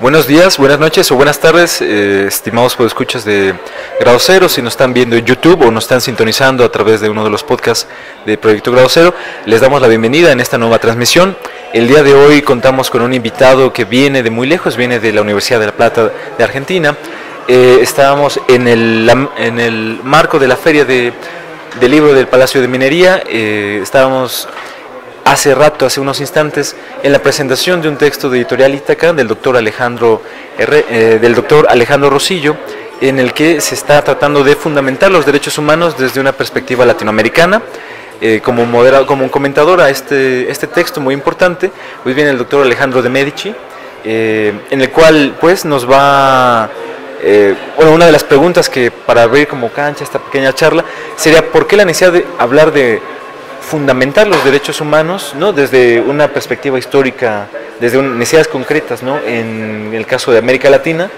Buenos días, buenas noches o buenas tardes, estimados podescuchas de Grado Cero. Si nos están viendo en YouTube o nos están sintonizando a través de uno de los podcasts de Proyecto Grado Cero, les damos la bienvenida en esta nueva transmisión. El día de hoy contamos con un invitado que viene de muy lejos, viene de la Universidad de La Plata de Argentina. Estábamos en el marco de la Feria del Libro del Palacio de Minería. Estábamos hace unos instantes, en la presentación de un texto de Editorial Ítaca del doctor Alejandro Rosillo, en el que se está tratando de fundamentar los derechos humanos desde una perspectiva latinoamericana. Como un comentador a este texto muy importante, pues viene el doctor Alejandro de Medici, en el cual pues nos va... una de las preguntas que para abrir como cancha esta pequeña charla sería ¿por qué la necesidad de hablar de fundamentar los derechos humanos, ¿no?, desde una perspectiva histórica, desde necesidades concretas, ¿no?, en el caso de América Latina,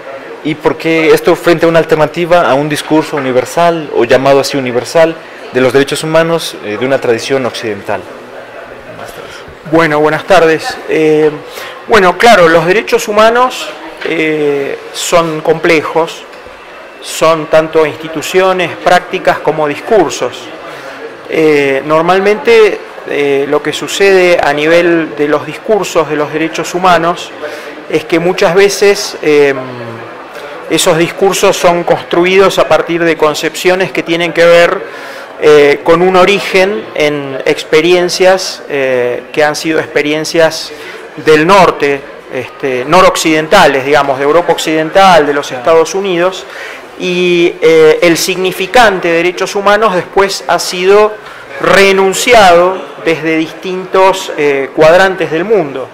y por qué esto frente a una alternativa a un discurso universal o llamado así universal de los derechos humanos de una tradición occidental? Bueno, buenas tardes. Bueno, claro, los derechos humanos son complejos, son tanto instituciones, prácticas como discursos. Normalmente lo que sucede a nivel de los discursos de los derechos humanos es que muchas veces esos discursos son construidos a partir de concepciones que tienen que ver con un origen en experiencias que han sido experiencias del norte, noroccidentales, digamos, de Europa Occidental, de los Estados Unidos, y el significante de derechos humanos después ha sido reenunciado desde distintos cuadrantes del mundo.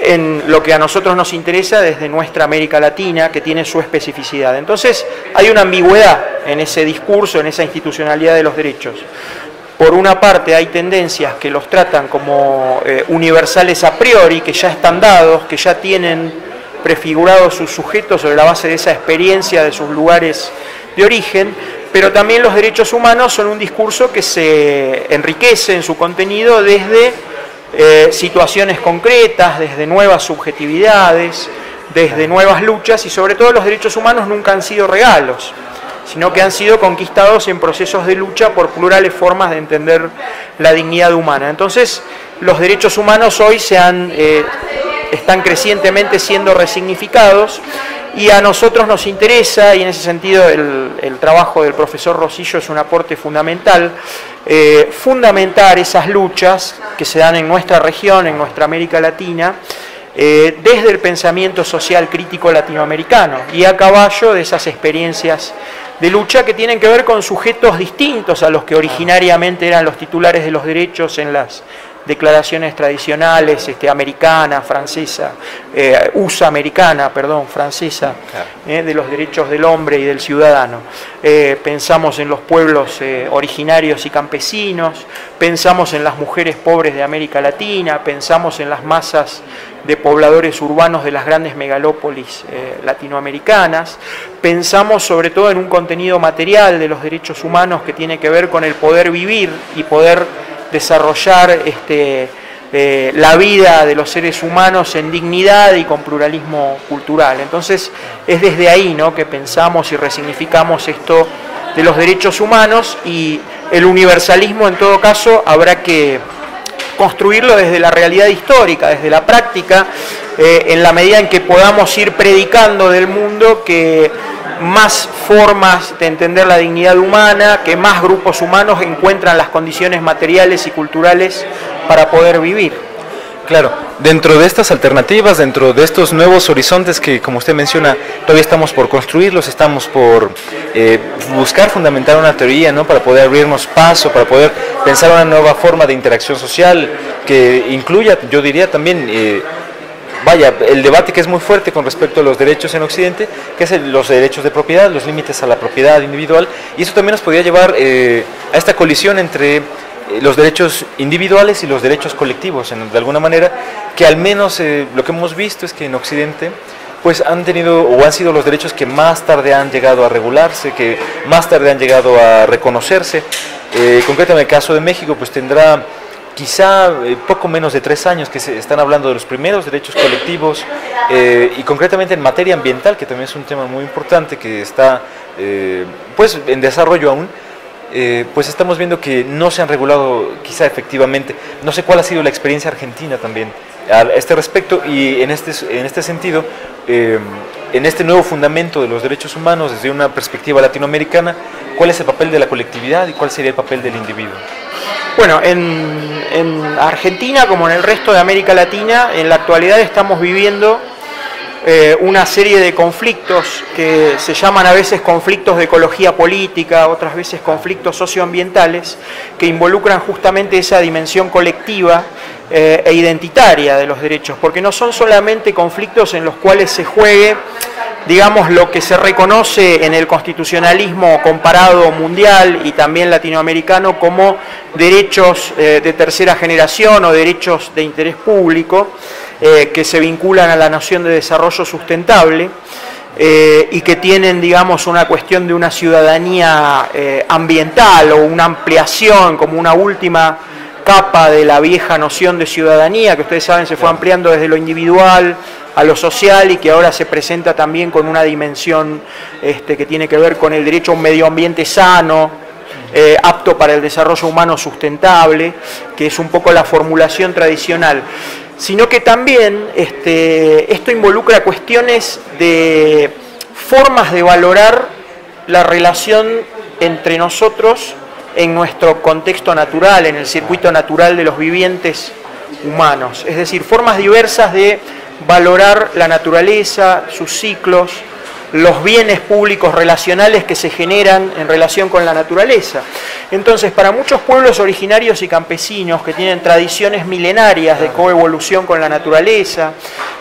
En lo que a nosotros nos interesa desde nuestra América Latina, que tiene su especificidad. Entonces hay una ambigüedad en ese discurso, en esa institucionalidad de los derechos. Por una parte hay tendencias que los tratan como universales a priori, que ya están dados, que ya tienen prefigurados sus sujetos sobre la base de esa experiencia de sus lugares de origen, pero también los derechos humanos son un discurso que se enriquece en su contenido desde situaciones concretas, desde nuevas subjetividades, desde nuevas luchas, y sobre todo los derechos humanos nunca han sido regalos, sino que han sido conquistados en procesos de lucha por plurales formas de entender la dignidad humana. Entonces, los derechos humanos hoy están crecientemente siendo resignificados, y a nosotros nos interesa, y en ese sentido el trabajo del profesor Rosillo es un aporte fundamental, fundamentar esas luchas que se dan en nuestra región, en nuestra América Latina, desde el pensamiento social crítico latinoamericano y a caballo de esas experiencias de lucha que tienen que ver con sujetos distintos a los que originariamente eran los titulares de los derechos en las declaraciones tradicionales americana, francesa, francesa, de los derechos del hombre y del ciudadano. Pensamos en los pueblos originarios y campesinos, pensamos en las mujeres pobres de América Latina, pensamos en las masas de pobladores urbanos de las grandes megalópolis latinoamericanas, pensamos sobre todo en un contenido material de los derechos humanos que tiene que ver con el poder vivir y poder desarrollar la vida de los seres humanos en dignidad y con pluralismo cultural. Entonces es desde ahí, ¿no?, que pensamos y resignificamos esto de los derechos humanos, y el universalismo en todo caso habrá que construirlo desde la realidad histórica, desde la práctica, en la medida en que podamos ir predicando del mundo que más formas de entender la dignidad humana, que más grupos humanos encuentran las condiciones materiales y culturales para poder vivir. Claro, dentro de estas alternativas, dentro de estos nuevos horizontes que, como usted menciona, todavía estamos por construirlos, estamos por buscar fundamentar una teoría, ¿no?, para poder abrirnos paso, para poder pensar una nueva forma de interacción social que incluya, yo diría también, el debate que es muy fuerte con respecto a los derechos en Occidente, que es los derechos de propiedad, los límites a la propiedad individual, y eso también nos podría llevar a esta colisión entre los derechos individuales y los derechos colectivos, de alguna manera, que al menos lo que hemos visto es que en Occidente pues han sido los derechos que más tarde han llegado a regularse, que más tarde han llegado a reconocerse. Concretamente en el caso de México, pues tendrá quizá poco menos de 3 años que se están hablando de los primeros derechos colectivos y concretamente en materia ambiental, que también es un tema muy importante que está pues en desarrollo aún. Pues estamos viendo que no se han regulado quizá efectivamente. No sé cuál ha sido la experiencia argentina también a este respecto, y en este sentido, en este nuevo fundamento de los derechos humanos desde una perspectiva latinoamericana, ¿cuál es el papel de la colectividad y cuál sería el papel del individuo? Bueno, en Argentina, como en el resto de América Latina, en la actualidad estamos viviendo una serie de conflictos que se llaman a veces conflictos de ecología política, otras veces conflictos socioambientales, que involucran justamente esa dimensión colectiva e identitaria de los derechos, porque no son solamente conflictos en los cuales se juegue, digamos, lo que se reconoce en el constitucionalismo comparado mundial y también latinoamericano como derechos de tercera generación o derechos de interés público, que se vinculan a la noción de desarrollo sustentable y que tienen, digamos, una cuestión de una ciudadanía ambiental o una ampliación como una última capa de la vieja noción de ciudadanía, que ustedes saben se fue ampliando desde lo individual a lo social y que ahora se presenta también con una dimensión que tiene que ver con el derecho a un medio ambiente sano, apto para el desarrollo humano sustentable, que es un poco la formulación tradicional. Sino que también esto involucra cuestiones de formas de valorar la relación entre nosotros en nuestro contexto natural, en el circuito natural de los vivientes humanos. Es decir, formas diversas de valorar la naturaleza, sus ciclos, los bienes públicos relacionales que se generan en relación con la naturaleza. Entonces, para muchos pueblos originarios y campesinos que tienen tradiciones milenarias de coevolución con la naturaleza,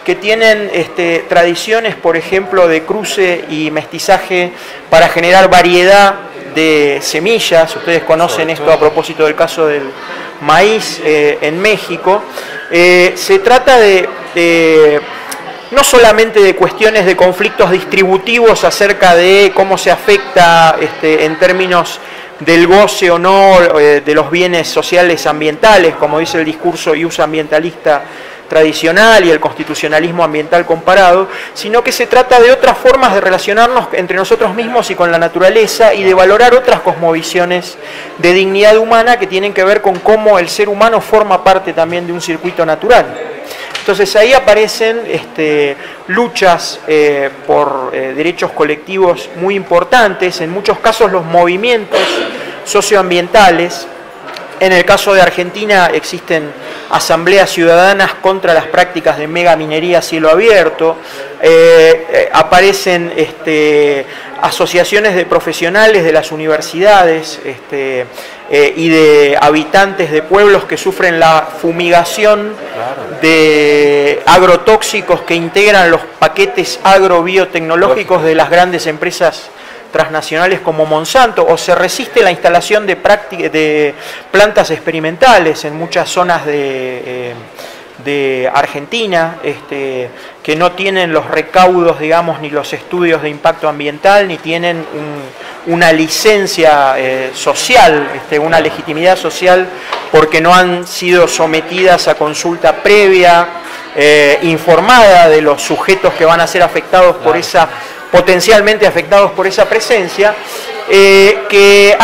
que tienen tradiciones, por ejemplo, de cruce y mestizaje para generar variedad de semillas, ustedes conocen esto a propósito del caso del maíz en México, se trata de no solamente de cuestiones de conflictos distributivos acerca de cómo se afecta en términos del goce o no de los bienes sociales ambientales, como dice el discurso ius ambientalista tradicional y el constitucionalismo ambiental comparado, sino que se trata de otras formas de relacionarnos entre nosotros mismos y con la naturaleza y de valorar otras cosmovisiones de dignidad humana que tienen que ver con cómo el ser humano forma parte también de un circuito natural. Entonces ahí aparecen luchas por derechos colectivos muy importantes, en muchos casos los movimientos socioambientales. En el caso de Argentina existen asambleas ciudadanas contra las prácticas de megaminería a cielo abierto, aparecen asociaciones de profesionales de las universidades y de habitantes de pueblos que sufren la fumigación de agrotóxicos que integran los paquetes agrobiotecnológicos de las grandes empresas transnacionales como Monsanto, o se resiste la instalación de plantas experimentales en muchas zonas de Argentina, que no tienen los recaudos, digamos, ni los estudios de impacto ambiental, ni tienen una licencia social, una legitimidad social, porque no han sido sometidas a consulta previa, informada de los sujetos que van a ser afectados por esa, potencialmente afectados por esa presencia, que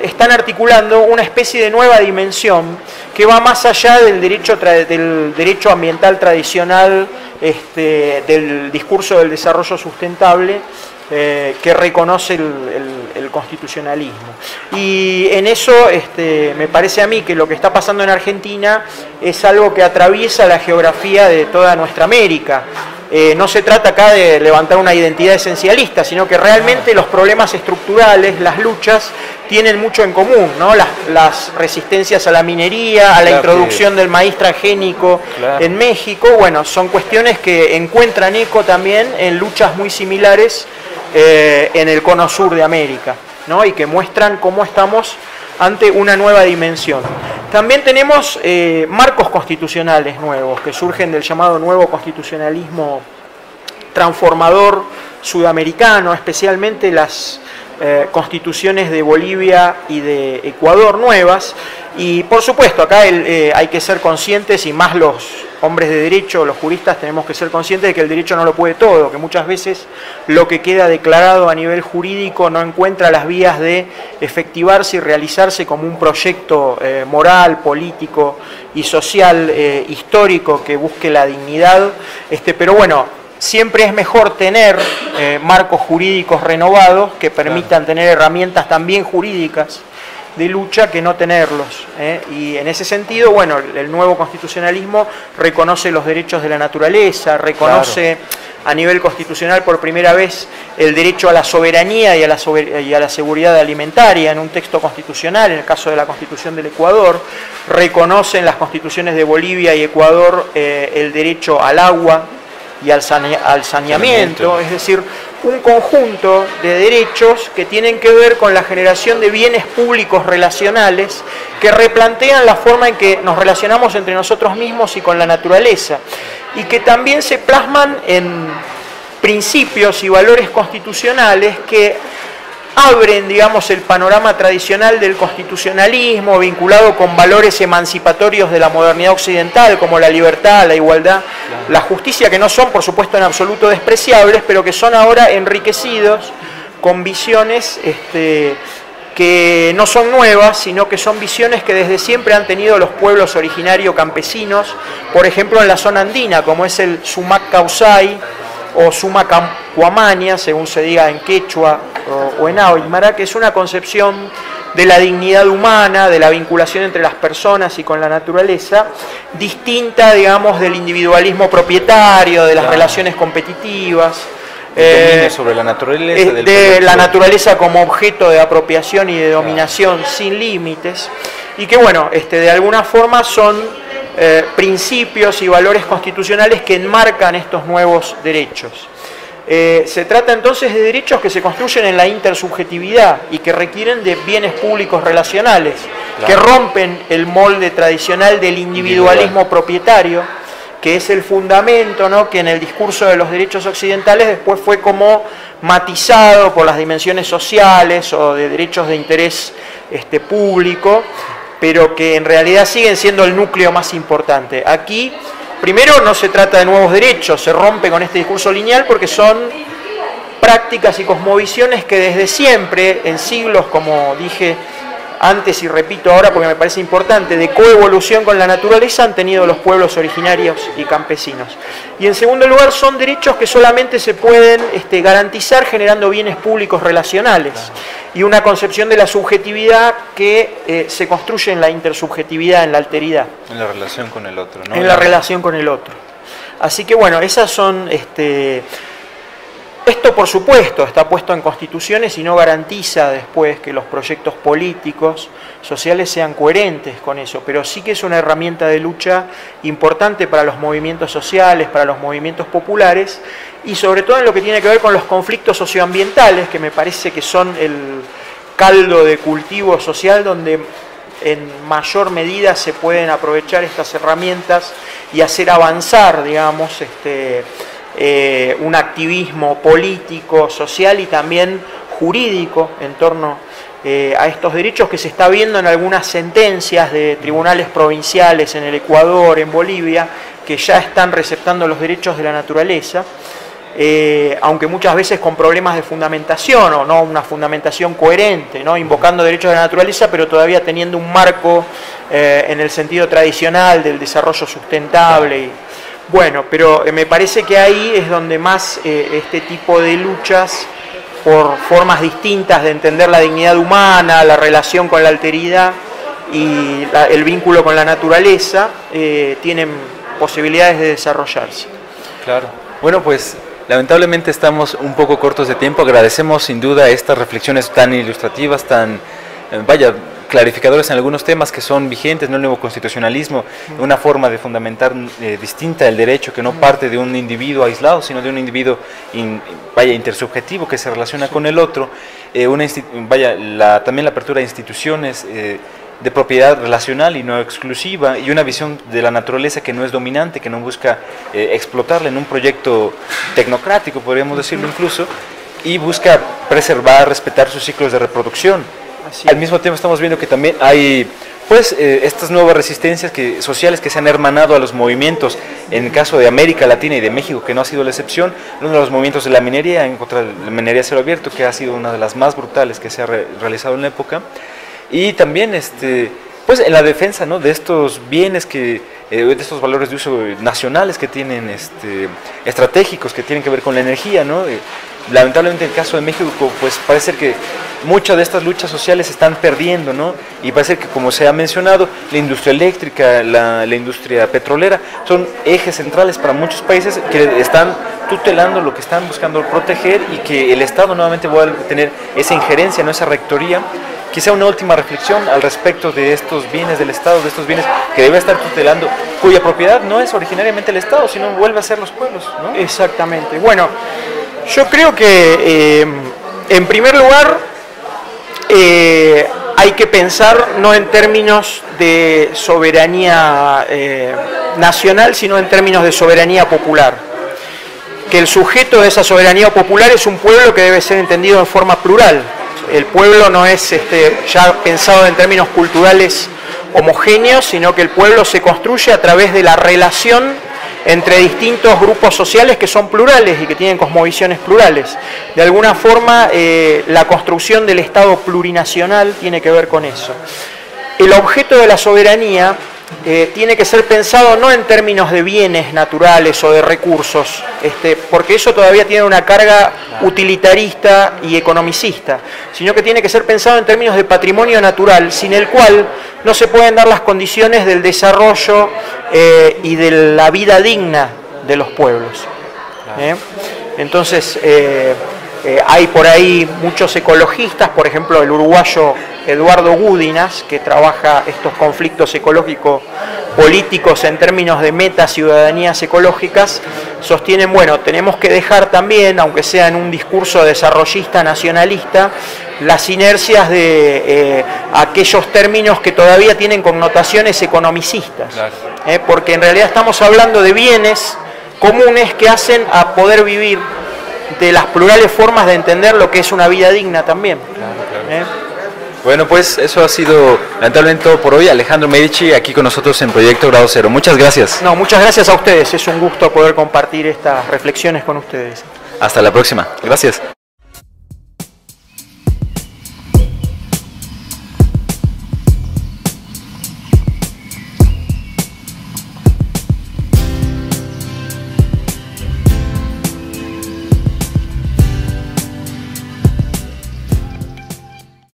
están articulando una especie de nueva dimensión que va más allá del derecho ambiental tradicional, del discurso del desarrollo sustentable que reconoce el constitucionalismo. Y en eso me parece a mí que lo que está pasando en Argentina es algo que atraviesa la geografía de toda nuestra América. No se trata acá de levantar una identidad esencialista, sino que realmente los problemas estructurales, las luchas, tienen mucho en común, ¿no? Las resistencias a la minería, a la introducción del maíz transgénico en México, bueno, son cuestiones que encuentran eco también en luchas muy similares en el cono sur de América, ¿no? Y que muestran cómo estamos ante una nueva dimensión. También tenemos marcos constitucionales nuevos que surgen del llamado nuevo constitucionalismo transformador sudamericano, especialmente las constituciones de Bolivia y de Ecuador nuevas, Y por supuesto, acá hay que ser conscientes, y más los hombres de derecho, los juristas, tenemos que ser conscientes de que el derecho no lo puede todo, que muchas veces lo que queda declarado a nivel jurídico no encuentra las vías de efectivarse y realizarse como un proyecto moral, político y social, histórico, que busque la dignidad. Pero bueno, siempre es mejor tener marcos jurídicos renovados que permitan tener herramientas también jurídicas de lucha que no tenerlos. Y en ese sentido, bueno, el nuevo constitucionalismo reconoce los derechos de la naturaleza, reconoce a nivel constitucional por primera vez el derecho a la soberanía y a la seguridad alimentaria en un texto constitucional, en el caso de la Constitución del Ecuador, reconoce en las constituciones de Bolivia y Ecuador el derecho al agua y al saneamiento, es decir, un conjunto de derechos que tienen que ver con la generación de bienes públicos relacionales que replantean la forma en que nos relacionamos entre nosotros mismos y con la naturaleza, y que también se plasman en principios y valores constitucionales que abren, digamos, el panorama tradicional del constitucionalismo vinculado con valores emancipatorios de la modernidad occidental, como la libertad, la igualdad, la justicia, que no son, por supuesto, en absoluto despreciables, pero que son ahora enriquecidos con visiones que no son nuevas, sino que son visiones que desde siempre han tenido los pueblos originarios campesinos, por ejemplo, en la zona andina, como es el Sumac Causay, o Sumac Cuamaña, según se diga en quechua o en aymara, que es una concepción de la dignidad humana, de la vinculación entre las personas y con la naturaleza, distinta, digamos, del individualismo propietario, de las relaciones competitivas, sobre la naturaleza, de la naturaleza como objeto de apropiación y de dominación sin límites, y que, bueno, de alguna forma son principios y valores constitucionales que enmarcan estos nuevos derechos. Se trata entonces de derechos que se construyen en la intersubjetividad y que requieren de bienes públicos relacionales, que rompen el molde tradicional del individualismo propietario, que es el fundamento, ¿no?, que en el discurso de los derechos occidentales después fue como matizado por las dimensiones sociales o de derechos de interés público, pero que en realidad siguen siendo el núcleo más importante. Aquí, primero, no se trata de nuevos derechos, se rompe con este discurso lineal porque son prácticas y cosmovisiones que desde siempre, en siglos, como dije antes y repito ahora porque me parece importante, de coevolución con la naturaleza han tenido los pueblos originarios y campesinos. Y en segundo lugar, son derechos que solamente se pueden garantizar generando bienes públicos relacionales y una concepción de la subjetividad que se construye en la intersubjetividad, en la alteridad. En la relación con el otro, ¿no? En la relación con el otro. Así que bueno, esas son... Esto, por supuesto, está puesto en constituciones y no garantiza después que los proyectos políticos, sociales sean coherentes con eso, pero sí que es una herramienta de lucha importante para los movimientos sociales, para los movimientos populares, y sobre todo en lo que tiene que ver con los conflictos socioambientales, que me parece que son el caldo de cultivo social donde en mayor medida se pueden aprovechar estas herramientas y hacer avanzar, digamos, un activismo político, social y también jurídico en torno a estos derechos, que se está viendo en algunas sentencias de tribunales provinciales en el Ecuador, en Bolivia, que ya están receptando los derechos de la naturaleza, aunque muchas veces con problemas de fundamentación o no una fundamentación coherente, ¿no?, invocando derechos de la naturaleza, pero todavía teniendo un marco en el sentido tradicional del desarrollo sustentable. Bueno, pero me parece que ahí es donde más este tipo de luchas por formas distintas de entender la dignidad humana, la relación con la alteridad y el vínculo con la naturaleza tienen posibilidades de desarrollarse. Claro. Bueno, pues lamentablemente estamos un poco cortos de tiempo. Agradecemos sin duda estas reflexiones tan ilustrativas, tan, clarificadores en algunos temas que son vigentes, ¿no? El nuevo constitucionalismo, una forma de fundamentar distinta el derecho, que no parte de un individuo aislado, sino de un individuo intersubjetivo que se relaciona con el otro, también la apertura de instituciones de propiedad relacional y no exclusiva, y una visión de la naturaleza que no es dominante, que no busca explotarla en un proyecto tecnocrático, podríamos decirlo incluso, y busca preservar, respetar sus ciclos de reproducción. Al mismo tiempo estamos viendo que también hay pues estas nuevas resistencias sociales que se han hermanado a los movimientos, en el caso de América Latina y de México, que no ha sido la excepción, uno de los movimientos de la minería, en contra de la minería a cielo abierto, que ha sido una de las más brutales que se ha realizado en la época, y también pues en la defensa, ¿no?, de estos bienes de estos valores de uso nacionales que tienen, estratégicos, que tienen que ver con la energía, ¿no? Lamentablemente en el caso de México, pues parece que muchas de estas luchas sociales se están perdiendo, ¿no? Y parece que, como se ha mencionado, la industria eléctrica, la industria petrolera, son ejes centrales para muchos países que están tutelando lo que están buscando proteger, y que el Estado nuevamente va a tener esa injerencia, ¿no?, esa rectoría. Quizá una última reflexión al respecto de estos bienes del Estado, de estos bienes que debe estar tutelando, cuya propiedad no es originariamente el Estado, sino vuelve a ser los pueblos, ¿no? Exactamente. Bueno, yo creo que en primer lugar hay que pensar no en términos de soberanía nacional, sino en términos de soberanía popular. Que el sujeto de esa soberanía popular es un pueblo que debe ser entendido en forma plural. El pueblo no es ya pensado en términos culturales homogéneos, sino que el pueblo se construye a través de la relación entre distintos grupos sociales que son plurales y que tienen cosmovisiones plurales. De alguna forma, la construcción del Estado plurinacional tiene que ver con eso. El objeto de la soberanía tiene que ser pensado no en términos de bienes naturales o de recursos, porque eso todavía tiene una carga utilitarista y economicista, sino que tiene que ser pensado en términos de patrimonio natural, sin el cual no se pueden dar las condiciones del desarrollo y de la vida digna de los pueblos. Entonces, hay por ahí muchos ecologistas, por ejemplo el uruguayo Eduardo Gúdinas, que trabaja estos conflictos ecológicos políticos en términos de metaciudadanías ecológicas, sostienen, bueno, tenemos que dejar también, aunque sea en un discurso desarrollista nacionalista, las inercias de aquellos términos que todavía tienen connotaciones economicistas, porque en realidad estamos hablando de bienes comunes que hacen a poder vivir de las plurales formas de entender lo que es una vida digna también. Bueno, pues eso ha sido lamentablemente todo por hoy. Alejandro Medici aquí con nosotros en Proyecto Grado Cero. Muchas gracias. No, muchas gracias a ustedes. Es un gusto poder compartir estas reflexiones con ustedes. Hasta la próxima. Gracias.